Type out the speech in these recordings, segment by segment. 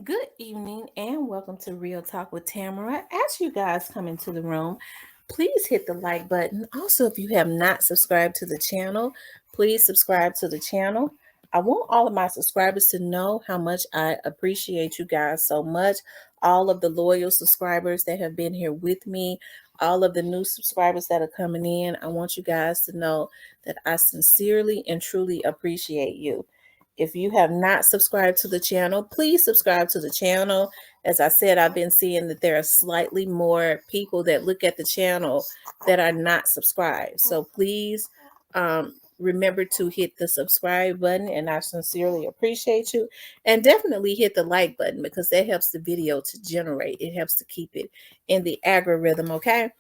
Good evening and welcome to Real Talk with Tamara. As you guys come into the room, please hit the like button. Also, if you have not subscribed to the channel, please subscribe to the channel. I want all of my subscribers to know how much I appreciate you guys so much. All of the loyal subscribers that have been here with me, all of the new subscribers that are coming in, I want you guys to know that I sincerely and truly appreciate you. If you have not subscribed to the channel, please subscribe to the channel. As I said, I've been seeing that there are slightly more people that look at the channel that are not subscribed. So please remember to hit the subscribe button, and I sincerely appreciate you. And definitely hit the like button because that helps the video to generate. It helps to keep it in the algorithm, okay?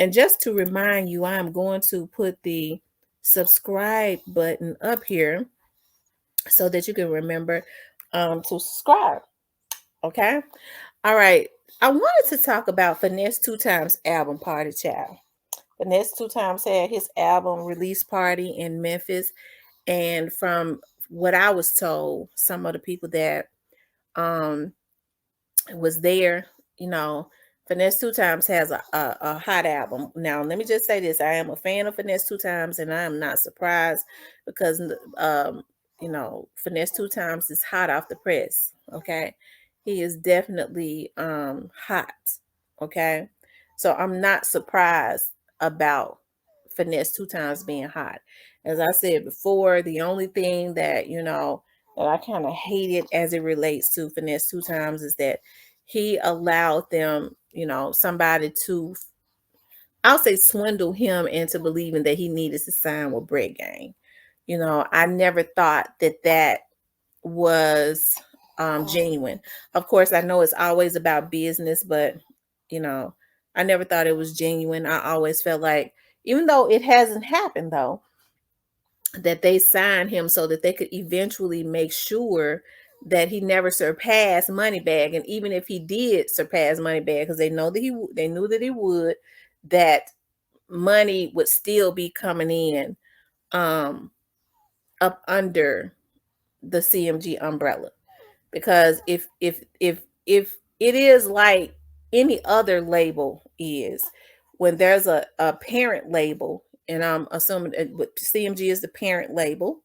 And just to remind you, I'm going to put the subscribe button up here so that you can remember to subscribe. Okay. All right. I wanted to talk about Finesse Two Times album party, child. Finesse Two Times had his album release party in Memphis. And from what I was told, some of the people that um was there, you know, Finesse Two Times has a hot album. Now, let me just say this. I am a fan of Finesse Two Times, and I am not surprised because, Finesse Two Times is hot off the press. Okay. He is definitely hot. Okay. So I'm not surprised about Finesse Two Times being hot. As I said before, the only thing that, that I kind of hated as it relates to Finesse Two Times is that he allowed them, somebody to, I'll say, swindle him into believing that he needed to sign with Brett Gang. I never thought that was genuine. Of course, I know it's always about business, but I never thought it was genuine. I always felt like, even though it hasn't happened though, that they signed him so that they could eventually make sure that he never surpassed Moneybag. And even if he did surpass Moneybag, because they knew that he would, that money would still be coming in up under the CMG umbrella. Because if it is like any other label is, when there's a parent label, and I'm assuming that CMG is the parent label,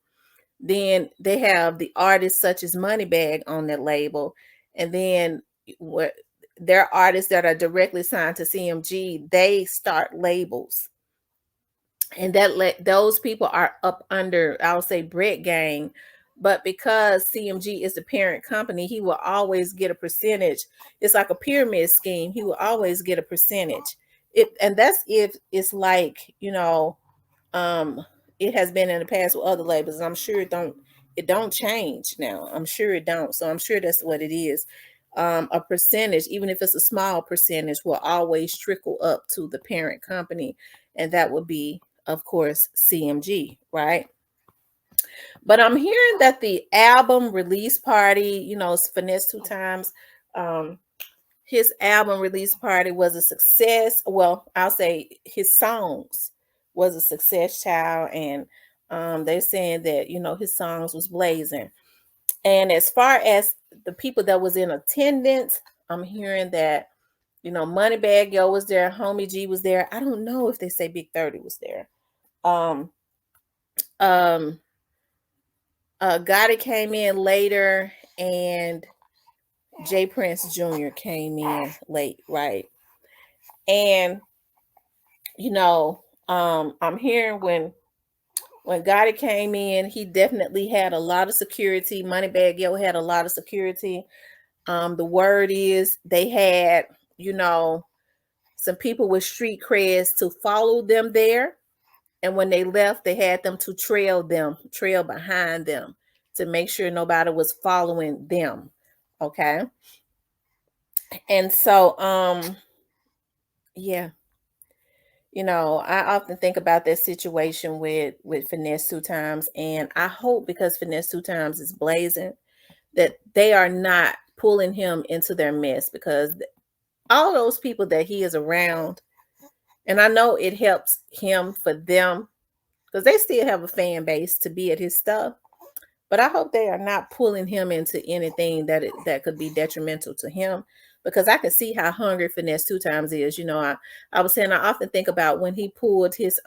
then they have the artists such as Moneybag on that label, and then what, there are artists that are directly signed to CMG, they start labels, and those people are up under, I'll say, Brett Gang. But because CMG is the parent company, he will always get a percentage. It's like a pyramid scheme. He will always get a percentage. And that's if it's like, it has been in the past with other labels. And I'm sure it don't change now. I'm sure it don't. So I'm sure that's what it is. A percentage, even if it's a small percentage, will always trickle up to the parent company. And that would be, of course, CMG, right? But I'm hearing that the album release party, it's Finesse Two Times. His album release party was a success. Well, I'll say his songs was a success, child. And they're saying that, his songs was blazing. And as far as the people that was in attendance, I'm hearing that, Moneybagyo was there, Homie G was there. I don't know if they say Big 30 was there. Gotti came in later, and J Prince Jr. came in late, right? And I'm hearing when Gotti came in, he definitely had a lot of security. Moneybagyo had a lot of security. The word is they had, some people with street creds to follow them there. And when they left, they had them to trail behind them to make sure nobody was following them. Okay. And so, yeah, I often think about that situation with Finesse Two Times, and I hope, because Finesse Two Times is blazing, that they are not pulling him into their mess, because all those people that he is around, and I know it helps him for them, because they still have a fan base to be at his stuff. But I hope they are not pulling him into anything that could be detrimental to him, because I can see how hungry Finesse Two Times is. I was saying I often think about when he pulled his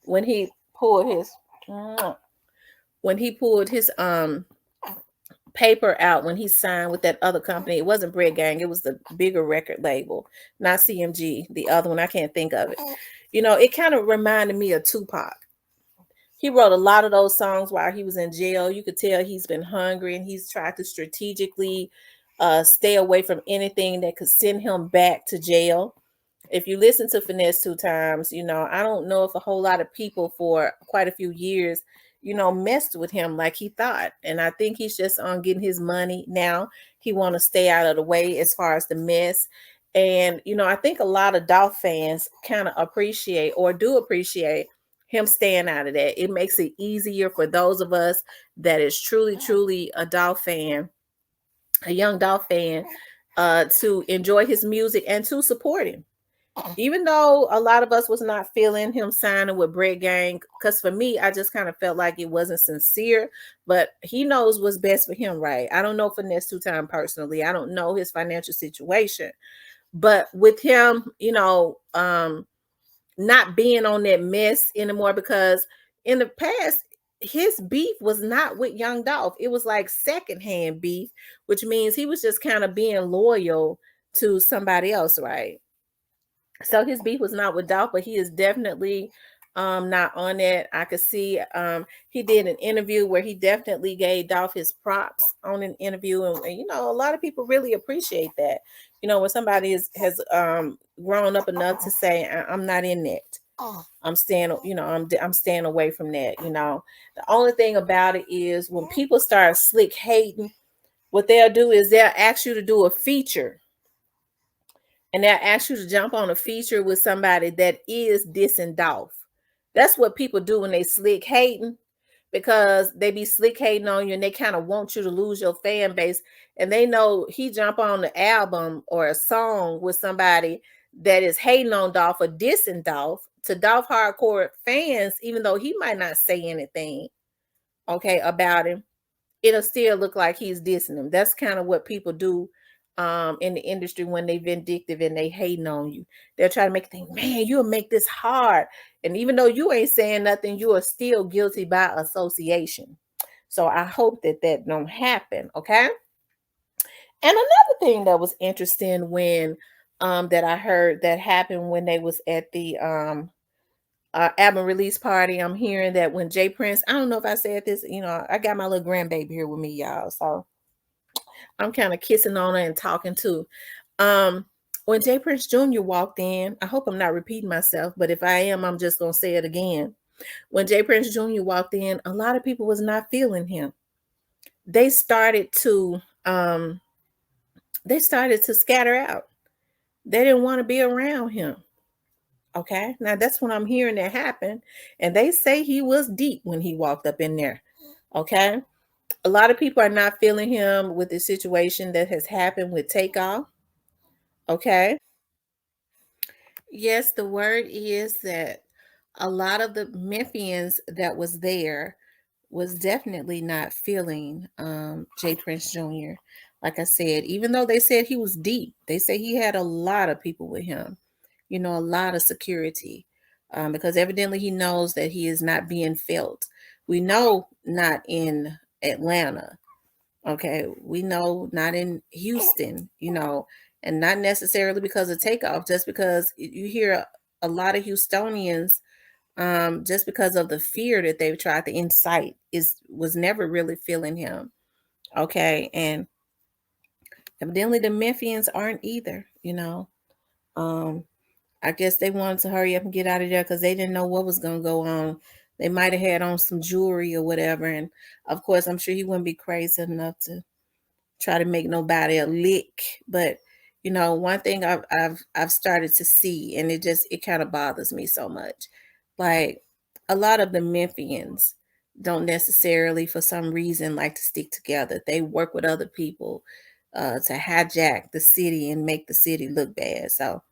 when he pulled his when he pulled his paper out, when he signed with that other company. It wasn't Bread Gang, it was the bigger record label, not CMG, the other one. I can't think of it. It kind of reminded me of Tupac. He wrote a lot of those songs while he was in jail. You could tell he's been hungry, and he's tried to strategically stay away from anything that could send him back to jail. If you listen to Finesse Two Times, I don't know if a whole lot of people for quite a few years, messed with him like he thought. And I think he's just on getting his money now. He want to stay out of the way as far as the mess. And, I think a lot of Dolph fans kind of appreciate, or do appreciate, him staying out of that. It makes it easier for those of us that is truly, truly a Dolph fan, a young Dolph fan, to enjoy his music and to support him. Even though a lot of us was not feeling him signing with Bread Gang, because for me, I just kind of felt like it wasn't sincere, but he knows what's best for him, right? I don't know Finesse Two Time personally. I don't know his financial situation, but with him, not being on that mess anymore, because in the past, his beef was not with Young Dolph. It was like secondhand beef, which means he was just kind of being loyal to somebody else, right? So his beef was not with Dolph, but he is definitely not on it. I could see he did an interview where he definitely gave Dolph his props on an interview, and a lot of people really appreciate that. When somebody has grown up enough to say, I'm not in that. I'm staying, I'm staying away from that. The only thing about it is when people start slick hating, what they'll do is they'll ask you to do a feature, and they'll ask you to jump on a feature with somebody that is dissing Dolph. That's what people do when they slick hating, because they be slick hating on you, and they kind of want you to lose your fan base. And they know he jump on the album or a song with somebody that is hating on Dolph or dissing Dolph, to Dolph hardcore fans, even though he might not say anything, okay, about him, it'll still look like he's dissing them. That's kind of what people do in the industry when they vindictive and they hating on you. They'll try to make you think, man, you'll make this hard. And even though you ain't saying nothing, you are still guilty by association. So I hope that don't happen, okay? And another thing that was interesting when that I heard that happened when they was at the album release party. I'm hearing that when Jay Prince, I don't know if I said this, I got my little grandbaby here with me, y'all. So I'm kind of kissing on her and talking too. When Jay Prince Jr. walked in, I hope I'm not repeating myself, but if I am, I'm just gonna say it again. When Jay Prince Jr. walked in, a lot of people was not feeling him. They started to scatter out. They didn't want to be around him. Okay, now that's what I'm hearing that happen. And they say he was deep when he walked up in there. Okay, a lot of people are not feeling him with the situation that has happened with Takeoff. Okay, yes, the word is that a lot of the Memphians that was there was definitely not feeling Jay Prince Jr. Like I said, even though they said he was deep, they say he had a lot of people with him, a lot of security, because evidently he knows that he is not being felt. We know not in Atlanta. Okay. We know not in Houston, and not necessarily because of Takeoff, just because you hear a lot of Houstonians, just because of the fear that they've tried to incite, was never really feeling him. Okay. And evidently the Memphians aren't either, Um, I guess they wanted to hurry up and get out of there because they didn't know what was going to go on. They might have had on some jewelry or whatever. And of course, I'm sure he wouldn't be crazy enough to try to make nobody a lick. But one thing I've started to see, and it kind of bothers me so much. Like, a lot of the Memphians don't necessarily, for some reason, like to stick together. They work with other people to hijack the city and make the city look bad. So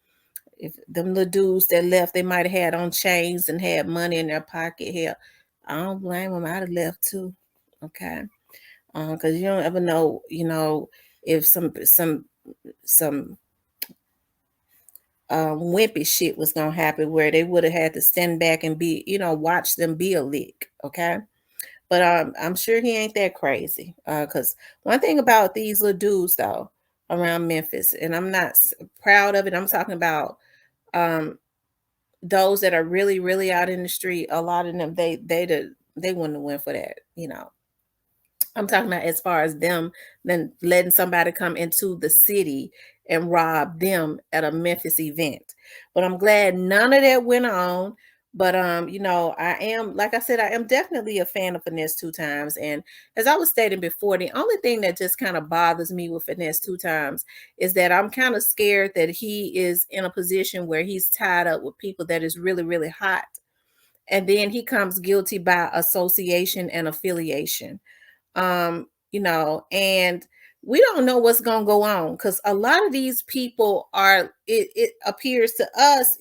if them little dudes that left, they might have had on chains and had money in their pocket. Hell, I don't blame them. I'd have left too. Okay. Because you don't ever know, if some wimpy shit was gonna happen where they would have had to stand back and be, watch them be a lick. Okay. But I'm sure he ain't that crazy. Because one thing about these little dudes though around Memphis, and I'm not proud of it. I'm talking about um those that are really, really out in the street. A lot of them, they wouldn't have went for that. I'm talking about as far as them then letting somebody come into the city and rob them at a Memphis event. But I'm glad none of that went on. But I am, like I said, I am definitely a fan of Finesse Two Times. And as I was stating before, the only thing that just kind of bothers me with Finesse Two Times is that I'm kind of scared that he is in a position where he's tied up with people that is really, really hot. And then he comes guilty by association and affiliation. And we don't know what's going to go on because a lot of these people are, it appears to us,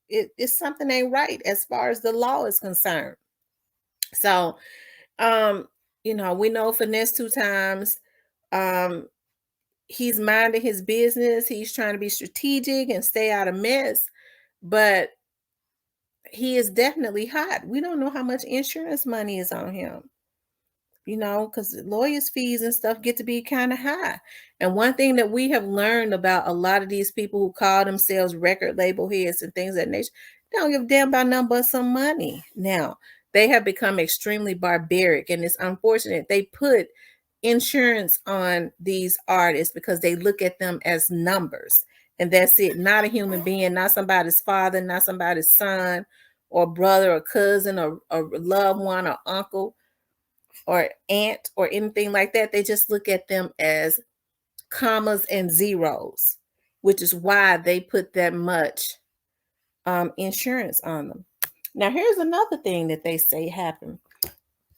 it's something ain't right as far as the law is concerned. So, um, we know Finesse Two Times, um, he's minding his business. He's trying to be strategic and stay out of mess, but he is definitely hot. We don't know how much insurance money is on him, because lawyers' fees and stuff get to be kind of high. And one thing that we have learned about a lot of these people who call themselves record label heads and things of that nature, they don't give a damn about nothing but some money. Now, they have become extremely barbaric, and it's unfortunate. They put insurance on these artists because they look at them as numbers. And that's it, not a human being, not somebody's father, not somebody's son or brother or cousin or loved one or uncle or aunt or anything like that. They just look at them as commas and zeros, which is why they put that much insurance on them. Now, here's another thing that they say happened.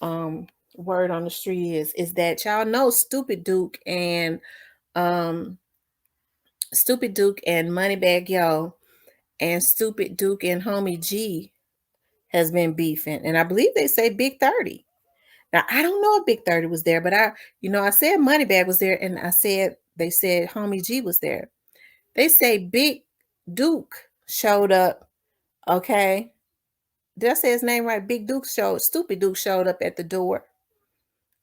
Word on the street is that y'all know um Stupid Duke and Moneybag Yo and Stupid Duke and Homie G has been beefing, and I believe they say Big 30. Now, I don't know if Big 30 was there, but I said Moneybag was there, and they said Homie G was there. They say Big Duke showed up. Okay. Did I say his name right? Stupid Duke showed up at the door.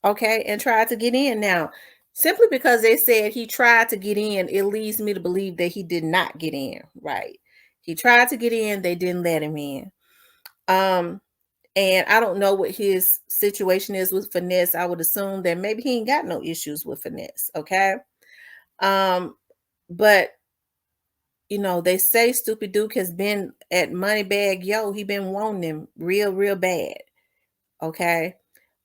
Okay. And tried to get in. Now, simply because they said he tried to get in, it leads me to believe that he did not get in. Right. He tried to get in, they didn't let him in. And I don't know what his situation is with Finesse. I would assume that maybe he ain't got no issues with Finesse. Okay. Um, but they say Stupid Duke has been at Moneybag Yo. He been wanting him real, real bad. Okay.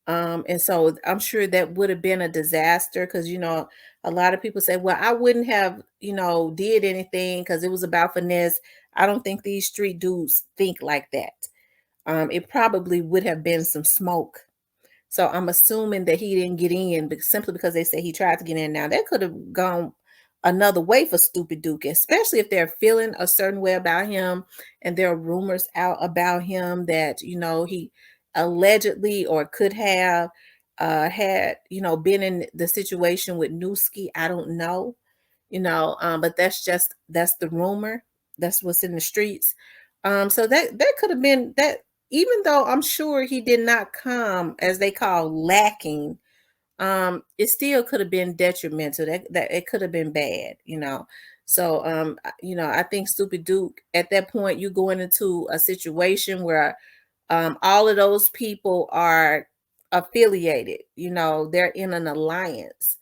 And so I'm sure that would have been a disaster because a lot of people say, well, I wouldn't have, did anything because it was about Finesse. I don't think these street dudes think like that. It probably would have been some smoke. So I'm assuming that he didn't get in simply because they say he tried to get in. Now that could have gone another way for Stupid Duke, especially if they're feeling a certain way about him and there are rumors out about him that he allegedly or could have had been in the situation with Newski. I don't know, but that's the rumor. That's what's in the streets. So that could have been that. Even though I'm sure he did not come, as they call, lacking, it still could have been detrimental. That it could have been bad, So I think Stupid Duke, at that point, you going into a situation where all of those people are affiliated, they're in an alliance.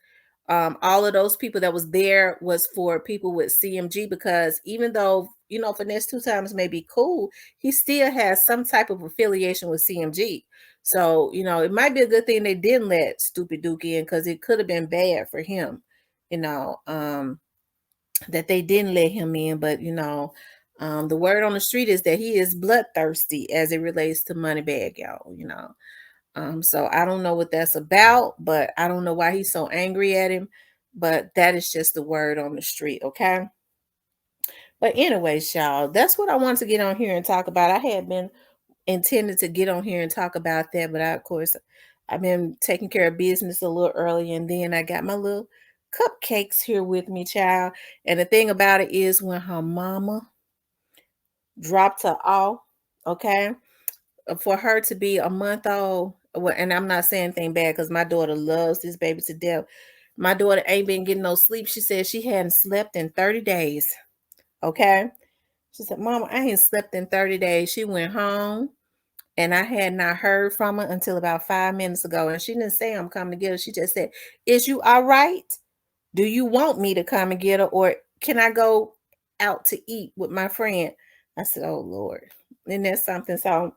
All of those people that was there was for people with CMG because even though Finesse Two Times may be cool, he still has some type of affiliation with CMG. So it might be a good thing they didn't let Stupid Duke in because it could have been bad for him, that they didn't let him in. But the word on the street is that he is bloodthirsty as it relates to Moneybag Yo. So I don't know what that's about, but I don't know why he's so angry at him. But that is just the word on the street, okay? But anyways, y'all, that's what I wanted to get on here and talk about. I had been intended to get on here and talk about that, but of course, I've been taking care of business a little early, and then I got my little cupcakes here with me, child. And the thing about it is when her mama dropped her off, okay, for her to be a month old, well, and I'm not saying anything bad because my daughter loves this baby to death. My daughter ain't been getting no sleep. She said she hadn't slept in 30 days. Okay. She said, Mama, I ain't slept in 30 days. She went home and I had not heard from her until about 5 minutes ago. And she didn't say I'm coming to get her. She just said, Is you all right? Do you want me to come and get her? Or can I go out to eat with my friend? I said, Oh Lord. And that's something. So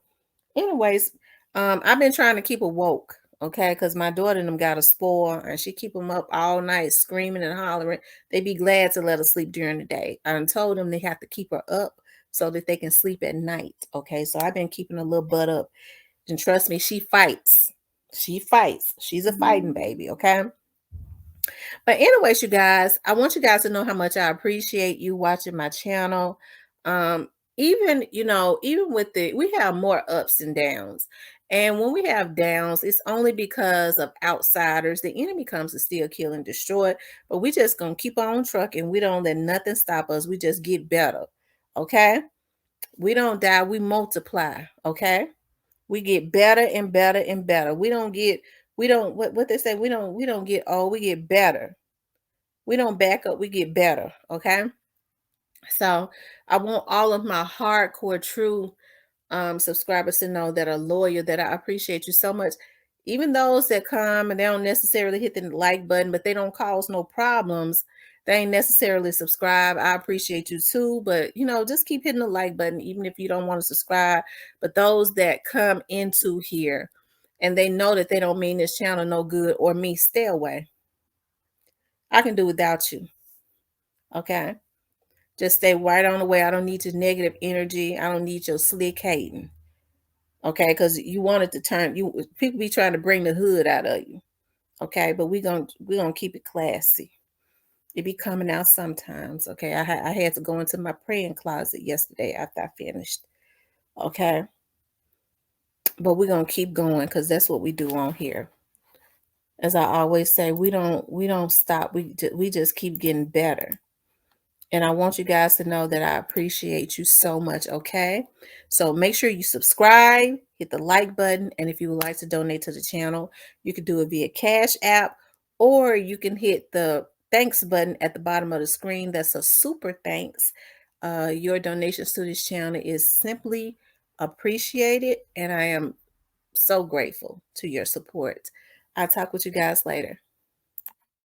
anyways, I've been trying to keep her woke, okay, because my daughter and them got a spoil, and she keep them up all night screaming and hollering. They be glad to let her sleep during the day. I done told them they have to keep her up so that they can sleep at night, okay? So I've been keeping a little butt up, and trust me, she fights. She fights. She's a fighting baby, okay? But anyways, you guys, I want you guys to know how much I appreciate you watching my channel. Even, even with we have more ups and downs. And when we have downs, it's only because of outsiders. The enemy comes to steal, kill, and destroy. But we just gonna keep on trucking. We don't let nothing stop us. We just get better. Okay? We don't die, we multiply. Okay? We get better and better and better. We don't what they say, we don't get old, we get better. We don't back up, we get better, okay? So I want all of my hardcore true subscribers to know that are loyal, that I appreciate you so much. Even those that come and they don't necessarily hit the like button, but they don't cause no problems. They ain't necessarily subscribe. I appreciate you too, but just keep hitting the like button, even if you don't want to subscribe. But those that come into here and they know that they don't mean this channel no good or me, stay away. I can do without you. Okay. Just stay right on the way. I don't need your negative energy. I don't need your slick hating. Okay, because you wanted to turn you people be trying to bring the hood out of you. Okay, but we're gonna keep it classy. It be coming out sometimes. Okay. I had to go into my praying closet yesterday after I finished. Okay. But we're gonna keep going because that's what we do on here. As I always say, we don't stop. We just keep getting better. And I want you guys to know that I appreciate you so much, okay? So make sure you subscribe, hit the like button, and if you would like to donate to the channel, you can do it via Cash App, or you can hit the thanks button at the bottom of the screen. That's a super thanks. Your donations to this channel is simply appreciated, and I am so grateful to your support. I'll talk with you guys later.